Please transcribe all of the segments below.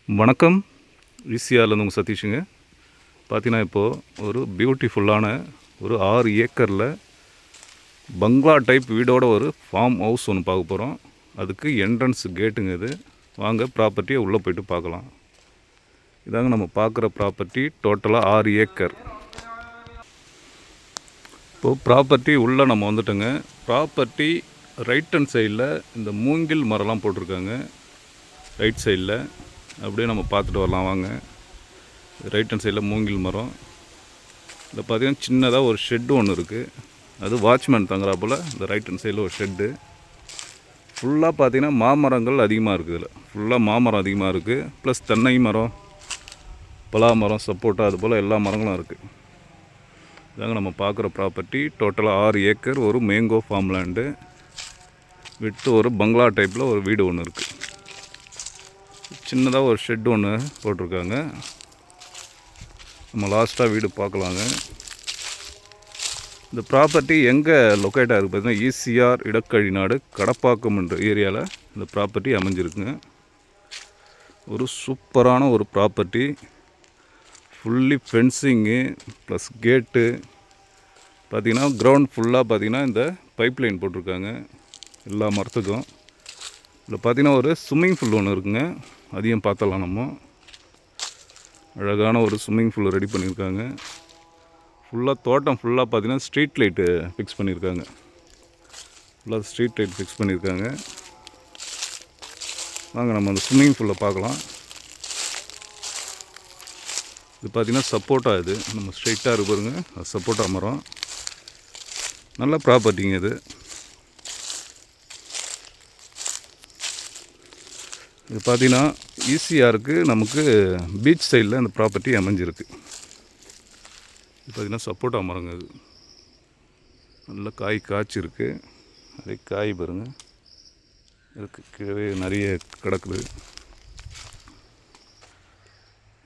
வணக்கம். ஈசிஆர்லேருந்து உங்கள் சதீஷுங்க. பார்த்தீங்கன்னா இப்போது ஒரு பியூட்டிஃபுல்லான ஒரு 6 ஏக்கரில் பங்களா டைப் வீடோட ஒரு ஃபார்ம் ஹவுஸ் ஒன்று பார்க்க போகிறோம். அதுக்கு என்ட்ரன்ஸ் கேட்டுங்க இது. வாங்க ப்ராப்பர்ட்டியை உள்ளே போய்ட்டு பார்க்கலாம். இதாங்க நம்ம பார்க்குற ப்ராப்பர்ட்டி. டோட்டலாக 6 ஏக்கர். இப்போது ப்ராப்பர்ட்டி உள்ளே நம்ம வந்துட்டோங்க. ப்ராப்பர்ட்டி ரைட் ஹேண்ட் சைடில் இந்த மூங்கில் மரம்லாம் போட்டிருக்காங்க. ரைட் சைடில் அப்படியே நம்ம பார்த்துட்டு வரலாம் வாங்க. ரைட் ஹேண்ட் சைடில் மூங்கில் மரம். இதில் பார்த்திங்கன்னா சின்னதாக ஒரு ஷெட்டு ஒன்று இருக்குது. அது வாட்ச்மேன் தங்குறாப்புல. இந்த ரைட் ஹேண்ட் சைடில் ஒரு ஷெட்டு. ஃபுல்லாக பார்த்திங்கன்னா மாமரங்கள் அதிகமாக இருக்குது. இதில் ஃபுல்லாக மாமரம் அதிகமாக இருக்குது. ப்ளஸ் தென்னை மரம், பலா மரம், சப்போட்டா, அது போல் எல்லா மரங்களும் இருக்குது. இதாங்க நம்ம பார்க்குற ப்ராப்பர்ட்டி. டோட்டலாக 6 ஏக்கர், ஒரு மேங்கோ ஃபார்ம் லேண்டு விட்டு ஒரு பங்களா டைப்பில் ஒரு வீடு ஒன்று இருக்குது. சின்னதாக ஒரு ஷெட் ஒன்று போட்டிருக்காங்க. நம்ம லாஸ்ட்டாக வீடு பார்க்கலாங்க. இந்த ப்ராப்பர்ட்டி எங்கே லொக்கேட்டாக இருக்குது பார்த்தீங்கன்னா ஈசிஆர் இடக்கழி நாடு கடப்பாக்கம் என்ற ஏரியாவில் இந்த ப்ராப்பர்ட்டி அமைஞ்சிருக்குங்க. ஒரு சூப்பரான ஒரு ப்ராப்பர்ட்டி. ஃபுல்லி ஃபென்சிங்கு ப்ளஸ் கேட்டு. பார்த்திங்கன்னா கிரவுண்ட் ஃபுல்லாக பார்த்திங்கன்னா இந்த பைப் லைன் போட்டிருக்காங்க எல்லா மரத்துக்கும். இதில் பார்த்திங்கன்னா ஒரு ஸ்விம்மிங் பூல் ஒன்று இருக்குங்க. அதையும் பார்த்தலாம். நம்ம அழகான ஒரு ஸ்விம்மிங் பூல் ரெடி பண்ணியிருக்காங்க. ஃபுல்லாக தோட்டம் ஃபுல்லாக பார்த்திங்கன்னா ஸ்ட்ரீட் லைட்டு ஃபிக்ஸ் பண்ணியிருக்காங்க. ஃபுல்லாக ஸ்ட்ரீட் லைட் ஃபிக்ஸ் பண்ணியிருக்காங்க. வாங்க நம்ம அந்த ஸ்விம்மிங் பூலில் பார்க்கலாம். இது பார்த்திங்கன்னா சப்போட்டா. இது நம்ம ஸ்ட்ரைட்டாக இருக்கு பாருங்க, அது சப்போட்டா மரம். நல்ல ப்ராப்பர்ட்டிங்க இது. இது பார்த்திங்கன்னா ஈசிஆருக்கு நமக்கு பீச் சைடில் இந்த ப்ராப்பர்ட்டி அமைஞ்சிருக்கு. இது பார்த்திங்கன்னா சப்போட்டா மரங்க. அது நல்ல காய் காய்ச்சிருக்கு. அதே காய் பாருங்கள், இதுக்கு கீழே நிறைய கிடக்குது.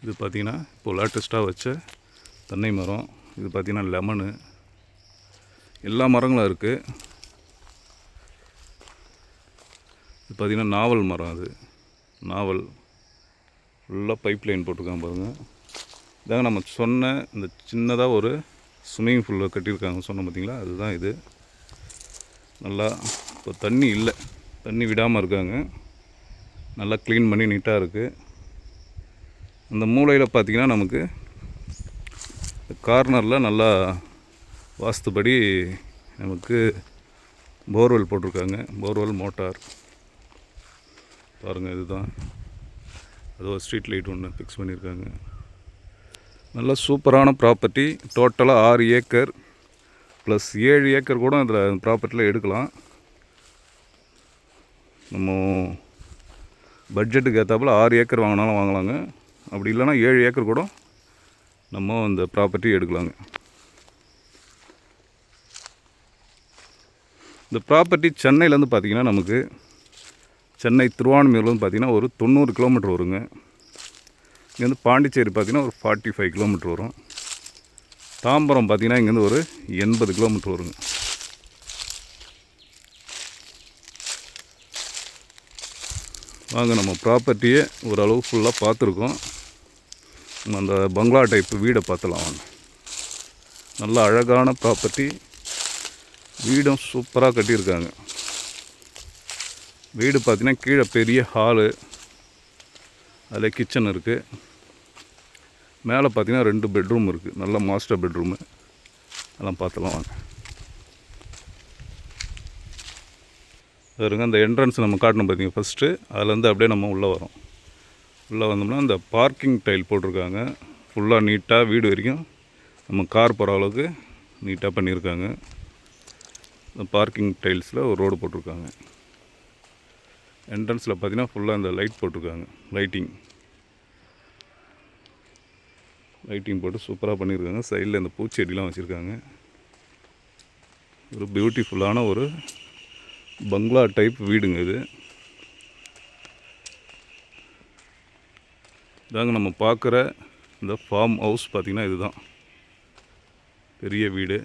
இது பார்த்திங்கன்னா இப்போ லேட்டஸ்ட்டாக வச்ச தென்னை மரம். இது பார்த்திங்கன்னா லெமனு. எல்லா மரங்களும் இருக்குது. இது பார்த்திங்கன்னா நாவல் மரம். அது நாவல் ஃபுல்லாக பைப் லைன் போட்டிருக்காங்க பாருங்கள். இதாங்க நம்ம சொன்ன இந்த சின்னதாக ஒரு ஸ்விம்மிங் பூலில் கட்டியிருக்காங்க சொன்னோம் பார்த்திங்களா, அதுதான் இது. நல்லா இப்போ தண்ணி இல்லை, தண்ணி விடாமல் இருக்காங்க. நல்லா க்ளீன் பண்ணி நீட்டாக இருக்குது. அந்த மூலையில் பார்த்திங்கன்னா நமக்கு கார்னரில் நல்லா வாஸ்துபடி நமக்கு போர்வெல் போட்டிருக்காங்க. போர்வெல் மோட்டார் பாருங்கள். இதுதான் அது ஒரு ஸ்ட்ரீட் லைட் ஒன்று ஃபிக்ஸ் பண்ணியிருக்காங்க. நல்ல சூப்பரான ப்ராப்பர்ட்டி. டோட்டலாக 6 ஏக்கர் ப்ளஸ் 7 ஏக்கர் கூட இதில் ப்ராப்பர்ட்டியில் எடுக்கலாம். நம்ம பட்ஜெட்டுக்கு ஏற்றாப்புல 6 ஏக்கர் வாங்கினாலும் வாங்கலாங்க. அப்படி இல்லைனா 7 ஏக்கர் கூட நம்ம இந்த ப்ராப்பர்ட்டி எடுக்கலாங்க. இந்த ப்ராப்பர்ட்டி சென்னையிலேருந்து பார்த்திங்கன்னா நமக்கு சென்னை திருவான்மையூர்லேருந்து பார்த்திங்கன்னா ஒரு 90 கிலோமீட்டர் வருங்க. இங்கேருந்து பாண்டிச்சேரி பார்த்திங்கன்னா ஒரு 45 கிலோமீட்டர் வரும். தாம்பரம் பார்த்திங்கன்னா இங்கேருந்து ஒரு 80 கிலோமீட்டர் வருங்க. வாங்க நம்ம ப்ராப்பர்ட்டியை ஓரளவு ஃபுல்லாக பார்த்துருக்கோம். நம்ம அந்த பங்களா டைப்பு வீடை பார்த்துலாம் வாங்க. நல்ல அழகான ப்ராப்பர்ட்டி. வீடும் சூப்பராக கட்டியிருக்காங்க. வீடு பார்த்திங்கன்னா கீழே பெரிய ஹாலு, அதில் கிச்சன் இருக்குது. மேலே பார்த்திங்கன்னா 2 பெட்ரூம் இருக்குது. நல்ல மாஸ்டர் பெட்ரூமு. அதெல்லாம் பார்த்துலாம் வாங்க. பாருங்க, அந்த என்ட்ரன்ஸ் நம்ம காட்டணும் பார்த்திங்க ஃபஸ்ட்டு. அதுலேருந்து அப்படியே நம்ம உள்ளே வரோம். உள்ளே வந்தோம்னா இந்த பார்க்கிங் டைல் போட்டிருக்காங்க. ஃபுல்லாக நீட்டாக வீடு வரைக்கும் நம்ம கார் போகிற அளவுக்கு நீட்டாக பண்ணியிருக்காங்க. இந்த பார்க்கிங் டைல்ஸில் ஒரு ரோடு போட்டிருக்காங்க. என்ட்ரன்ஸில் பார்த்திங்கன்னா ஃபுல்லாக இந்த லைட் போட்டிருக்காங்க. லைட்டிங் போட்டு சூப்பராக பண்ணியிருக்காங்க. சைடில் இந்த பூச்செடிலாம் வச்சுருக்காங்க. ஒரு பியூட்டிஃபுல்லான ஒரு பங்களா டைப் வீடுங்க இது. இதாங்க நம்ம பார்க்குற இந்த ஃபார்ம் ஹவுஸ். பார்த்திங்கன்னா இதுதான் பெரிய வீடு.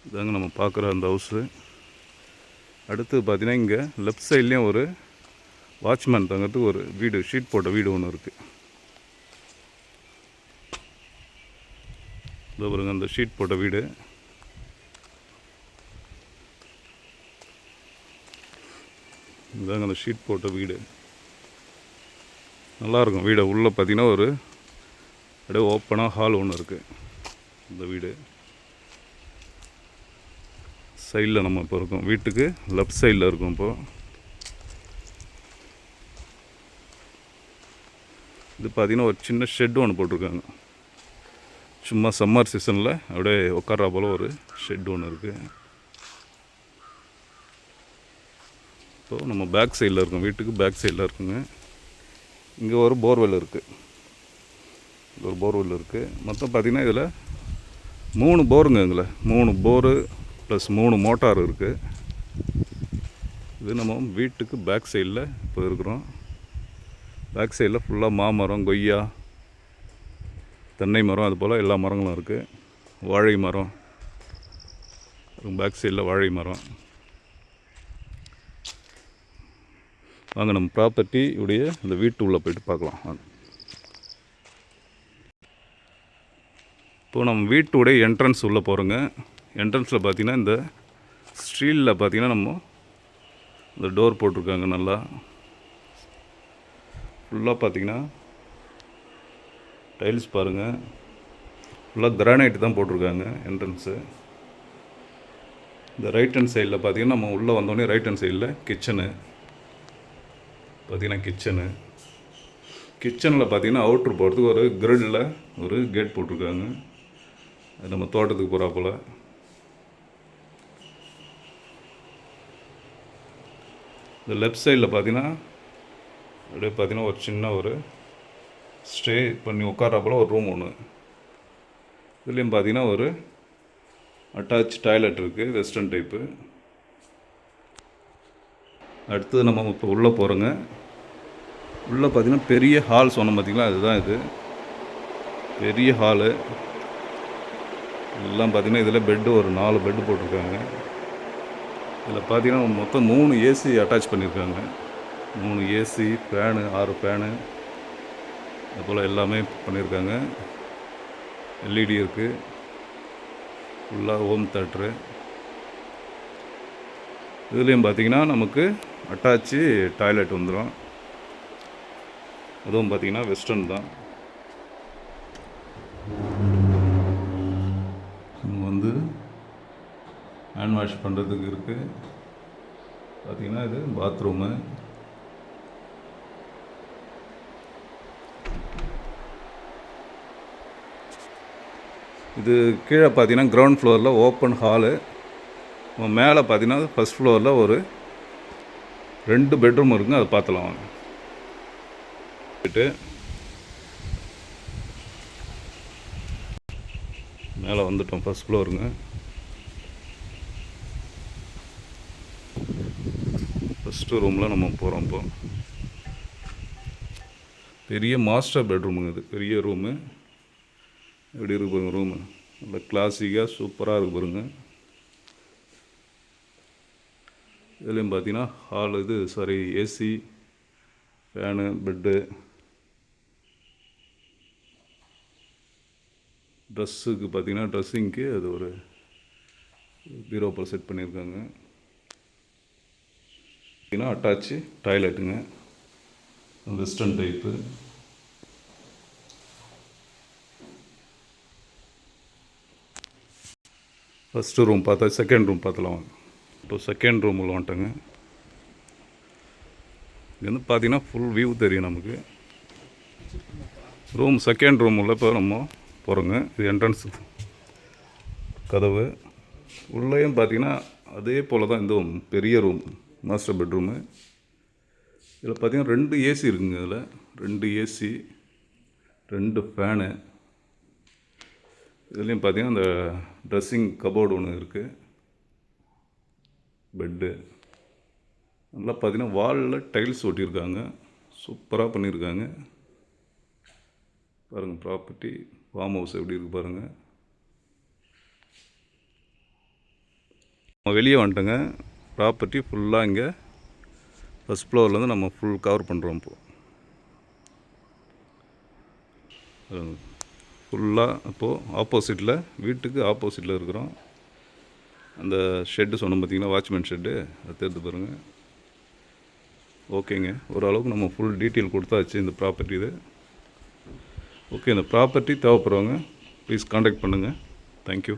இதாங்க நம்ம பார்க்குற அந்த ஹவுஸு. அடுத்து பார்த்திங்கன்னா இங்கே லெஃப்ட் சைட்லேயும் ஒரு வாட்ச்மேன் தங்கிறதுக்கு ஒரு வீடு, ஷீட் போட்ட வீடு ஒன்று இருக்குது. இதோ பாருங்க, அந்த ஷீட் போட்ட வீடு. இதாங்க அந்த ஷீட் போட்ட வீடு. நல்லாயிருக்கும் வீடு. உள்ளே பார்த்தீங்கன்னா ஒரு அப்படியே ஓப்பனாக ஹால் ஒன்று இருக்குது. இந்த வீடு சைடில் நம்ம இப்போ இருக்கோம். வீட்டுக்கு லெஃப்ட் சைடில் இருக்கும். இப்போது இது பார்த்திங்கன்னா ஒரு சின்ன ஷெட்டு ஒன்று போட்டிருக்காங்க. சும்மா சம்மர் சீசனில் அப்படியே உட்கார்றா போல் ஒரு ஷெட் ஒன்று இருக்குது. இப்போது நம்ம பேக் சைடில் இருக்கோம். வீட்டுக்கு பேக் சைடில் இருக்குங்க. இங்கே ஒரு போர்வெல் இருக்குது. இங்கே ஒரு போர்வெல் இருக்குது. மொத்தம் பார்த்திங்கன்னா இதில் 3 போருங்க. இதில் 3 போரு ப்ளஸ் 3 மோட்டார் இருக்குது. இது நம்ம வீட்டுக்கு பேக் சைடில் இப்போ இருக்கிறோம். பேக் சைடில் ஃபுல்லாக மாமரம், கொய்யா, தென்னை மரம், அது போல் எல்லா மரங்களும் இருக்குது. வாழை மரம், பேக் சைடில் வாழை மரம். வாங்க நம்ம ப்ராப்பர்ட்டி உடைய இந்த வீட்டு உள்ளே போய்ட்டு பார்க்கலாம். இப்போது நம்ம வீட்டுடைய என்ட்ரன்ஸ் உள்ளே போகிறோங்க. என்ட்ரன்ஸில் பார்த்திங்கன்னா இந்த ஸ்டீலில் பார்த்திங்கன்னா நம்ம இந்த டோர் போட்டிருக்காங்க. நல்லா ஃபுல்லாக பார்த்திங்கன்னா டைல்ஸ் பாருங்கள். ஃபுல்லாக கிரானைட் தான் போட்டிருக்காங்க என்ட்ரன்ஸு. இந்த ரைட் ஹேண்ட் சைடில் பார்த்திங்கன்னா நம்ம உள்ளே வந்தோடனே ரைட் ஹேண்ட் சைடில் கிச்சனு பார்த்திங்கன்னா கிச்சனில் பார்த்திங்கன்னா அவுட்ரு போகிறதுக்கு ஒரு கிரில்லில் ஒரு கேட் போட்டிருக்காங்க. அது நம்ம தோட்டத்துக்கு போகிறா போல். இந்த லெஃப்ட் சைடில் பார்த்திங்கன்னா அப்படியே பார்த்திங்கன்னா ஒரு சின்ன ஒரு ஸ்டே பண்ணி உட்கார்றா போல் ஒரு ரூம் ஒன்று. இதுலேயும் பார்த்திங்கன்னா ஒரு அட்டாச் டாய்லெட் இருக்குது, வெஸ்டர்ன் டைப்பு. அடுத்தது நம்ம இப்போ உள்ளே போகிறோங்க. உள்ளே பார்த்திங்கன்னா பெரிய ஹால் சொன்னோம் பார்த்திங்களா, அதுதான் இது பெரிய ஹாலு. எல்லாம் பார்த்திங்கன்னா இதில் பெட்டு ஒரு 4 பெட்டு போட்டிருக்காங்க. இதில் பார்த்திங்கன்னா மொத்தம் 3 ஏசி அட்டாச் பண்ணியிருக்காங்க. 3 ஏசி, ஃபேனு, 6 ஃபேனு, அதுபோல் எல்லாமே பண்ணியிருக்காங்க. எல்இடி இருக்குது. ஃபுல்லாக ஹோம் தேட்ரு. இதுலேயும் பார்த்திங்கன்னா நமக்கு அட்டாச்சு டாய்லெட் வந்துடும். அதுவும் பார்த்திங்கன்னா வெஸ்டர்ன் தான். வந்து ஹேண்ட் வாஷ் பண்ணுறதுக்கு இருக்குது. பார்த்திங்கன்னா இது பாத்ரூமு. இது கீழே பார்த்தீங்கன்னா கிரவுண்ட் ஃப்ளோரில் ஓப்பன் ஹாலு. மேலே பார்த்தீங்கன்னா ஃபஸ்ட் ஃப்ளோரில் ஒரு 2 பெட்ரூம் இருக்குங்க. அதை பார்த்துலாம் வாங்க. மேலே வந்துட்டோம், ஃபஸ்ட் ஃப்ளோருங்க. ஃபஸ்ட்டு ரூமில் நம்ம போகிறோம். இப்போ பெரிய மாஸ்டர் பெட்ரூமுங்க. இது பெரிய ரூமு. எப்படி இருக்கு பாருங்க ரூமு. நல்லா கிளாசிக்காக சூப்பராக இருக்கு பாருங்க. இதுலேயும் பார்த்தீங்கன்னா ஹால் இது ஏசி, ஃபேனு, பெட்டு, ட்ரெஸ்ஸுக்கு பார்த்தீங்கன்னா ட்ரெஸ்ஸிங்க்கு அது ஒரு பீரோப்பில் செட் பண்ணியிருக்காங்க. பார்த்தீங்கன்னா அட்டாச்சு டாய்லெட்டுங்க, வெஸ்டர்ன் டைப்பு. ஃபஸ்ட்டு ரூம் பார்த்தா செகண்ட் ரூம் பார்த்துலாம். இப்போ செகண்ட் ரூமில் வந்துட்டோங்க. இங்கேருந்து பார்த்தீங்கன்னா ஃபுல் வியூ தெரியும் நமக்கு. செகண்ட் ரூமில் இப்போ நம்ம போகிறோங்க. இது என்ட்ரன்ஸ் கதவு. உள்ளேயும் பார்த்தீங்கன்னா அதே போல் தான் இந்த பெரிய ரூம், மாஸ்டர் பெட்ரூமு. இதில் பார்த்தீங்கன்னா 2 ஏசி இருக்குங்க. இதில் 2 ஏசி, 2 ஃபேனு. இதுலேயும் பார்த்தீங்கன்னா அந்த ட்ரெஸ்ஸிங் கபோர்டு ஒன்று இருக்குது, பெட்டு. நல்லா பார்த்தீங்கன்னா வாலில் டைல்ஸ் ஒட்டியிருக்காங்க. சூப்பராக பண்ணியிருக்காங்க பாருங்கள். ப்ராப்பர்ட்டி ஃபார்ம் ஹவுஸ் எப்படி இருக்குது பாருங்கள். நம்ம வெளியே வந்துட்டோங்க. ப்ராப்பர்ட்டி ஃபுல்லாக இங்கே ஃபஸ்ட் ஃப்ளோர்லேருந்து நம்ம ஃபுல் கவர் பண்ணுறோம் இப்போது. ஃபுல்லாக அப்போது ஆப்போசிட்டில், வீட்டுக்கு ஆப்போசிட்டில் இருக்கிறோம். அந்த ஷெட்டு சொன்னோம் பார்த்திங்கன்னா, வாட்ச்மேன் ஷெட்டு, அதை தெரிந்து பாருங்கள். ஓகேங்க, ஓரளவுக்கு நம்ம ஃபுல் டீட்டெயில் கொடுத்தாச்சு இந்த ப்ராப்பர்ட்டி இது. ஓகே, இந்த ப்ராப்பர்ட்டி தேவைப்படுறவங்க ப்ளீஸ் காண்டாக்ட் பண்ணுங்கள். தேங்க்யூ.